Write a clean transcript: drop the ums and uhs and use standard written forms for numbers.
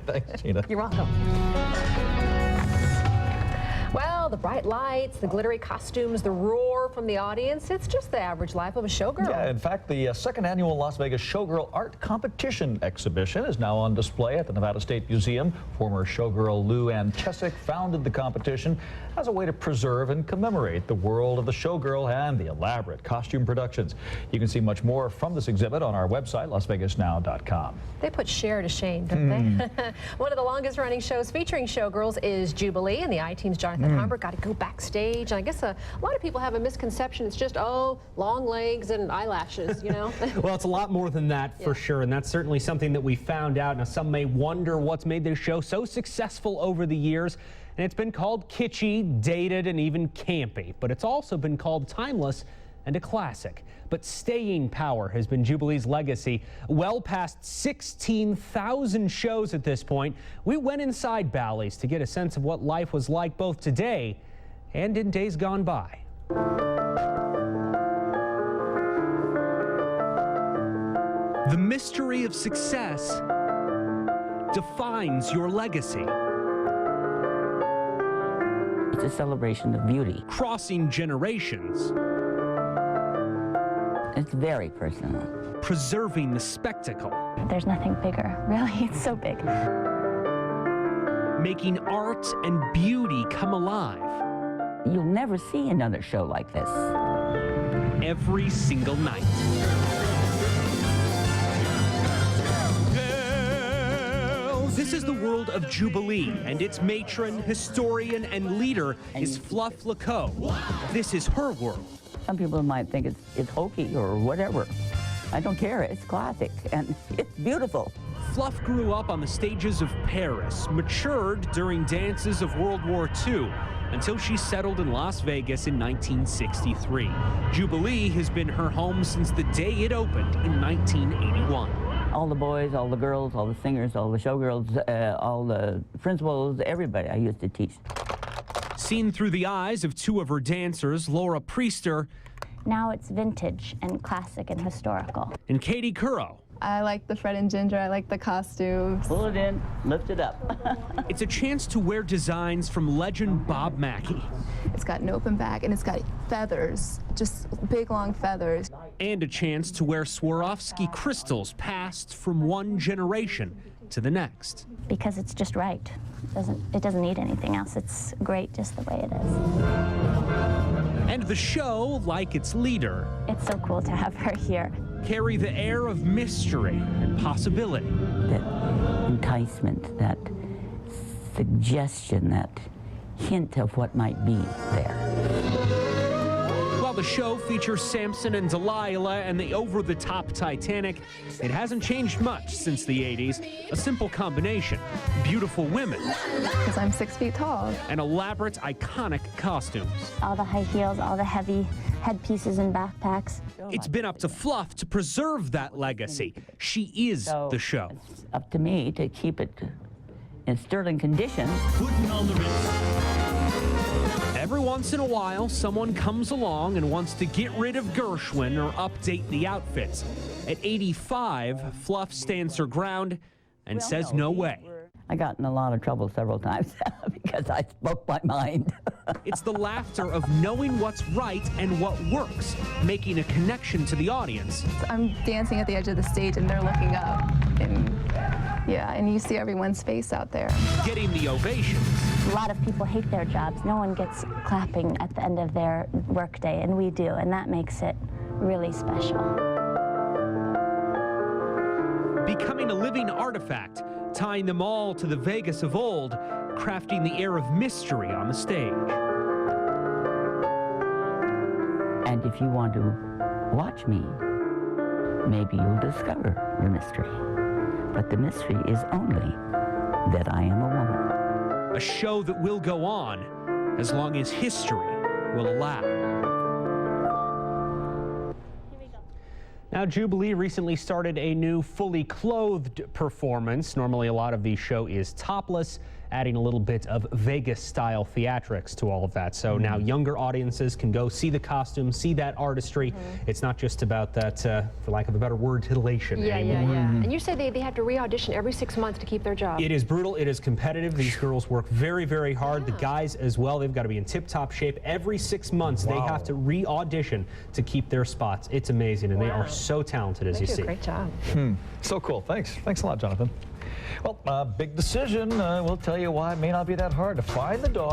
Thanks, Gina. You're welcome. Well, the bright lights, the glittery costumes, the roar from the audience, it's just the average life of a showgirl. Yeah, in fact, the second annual Las Vegas Showgirl Art Competition exhibition is now on display at the Nevada State Museum. Former showgirl Lou Ann Chesick founded the competition as a way to preserve and commemorate the world of the showgirl and the elaborate costume productions. You can see much more from this exhibit on our website, lasvegasnow.com. They put Cher to shame, don't they? One of the longest running shows featuring showgirls is Jubilee, and the I-Team's Jonathan Humbert got to go backstage. And I guess a lot of people have a misconception. It's just, oh, long legs and eyelashes, you know? Well, it's a lot more than that for sure, and that's certainly something that we found out. Now, some may wonder what's made this show so successful over the years, and it's been called kitschy, dated, and even campy, but it's also been called timeless and a classic. But staying power has been Jubilee's legacy. Well past 16,000 shows at this point. We went inside Bally's to get a sense of what life was like both today and in days gone by. The mystery of success defines your legacy. It's a celebration of beauty. Crossing generations. It's very personal. Preserving the spectacle. There's nothing bigger, really. It's so big. Making art and beauty come alive. You'll never see another show like this. Every single night. This is the world of Jubilee, and its matron, historian, and leader is Fluff Laco. This is her world. Some people might think it's hokey or whatever. I don't care. It's classic, and it's beautiful. Fluff grew up on the stages of Paris, matured during dances of World War II, until she settled in Las Vegas in 1963. Jubilee has been her home since the day it opened in 1981. All the boys, all the girls, all the singers, all the showgirls, all the principals, everybody I used to teach. Seen through the eyes of two of her dancers, Laura Priester. Now it's vintage and classic and historical. And Katie Currow. I like the Fred and Ginger. I like the costumes. Pull it in, lift it up. It's a chance to wear designs from legend Bob Mackie. It's got an open back and it's got feathers, just big long feathers. And a chance to wear Swarovski crystals passed from one generation to the next. Because it's just right. It doesn't need anything else. It's great just the way it is. And the show, like its leader, it's so cool to have her here. Carry the air of mystery and possibility. That enticement, that suggestion, that hint of what might be there. While the show features Samson and Delilah and the over-the-top Titanic, it hasn't changed much since the 80s. A simple combination: beautiful women. Because I'm 6 feet tall. And elaborate, iconic costumes. All the high heels, all the heavy headpieces and backpacks. It's been up to Fluff to preserve that legacy. She is the show. It's up to me to keep it in sterling condition. Putting on the Ritz. Every once in a while, someone comes along and wants to get rid of Gershwin or update the outfits. At 85, Fluff stands her ground and says no way. I got in a lot of trouble several times because I spoke my mind. It's the laughter of knowing what's right and what works, making a connection to the audience. I'm dancing at the edge of the stage and they're looking up. And yeah, and you see everyone's face out there. Getting the ovations. A lot of people hate their jobs. No one gets clapping at the end of their workday, and we do, and that makes it really special. Becoming a living artifact, tying them all to the Vegas of old, crafting the air of mystery on the stage. And if you want to watch me, maybe you'll discover the mystery. But the mystery is only that I am a woman. A show that will go on as long as history will allow. Now, Jubilee recently started a new fully clothed performance. Normally, a lot of the show is topless, adding a little bit of Vegas-style theatrics to all of that. So now younger audiences can go see the costumes, see that artistry. It's not just about that, for lack of a better word, titillation anymore. And you say they have to re-audition every 6 months to keep their job. It is brutal. It is competitive. These girls work very, very hard. The guys as well. They've got to be in tip-top shape. Every 6 months, they have to re-audition to keep their spots. It's amazing, and they are so talented, as you see. Great job. So cool. Thanks a lot, Jonathan. Well, big decision. We'll tell you why it may not be that hard to find the dog.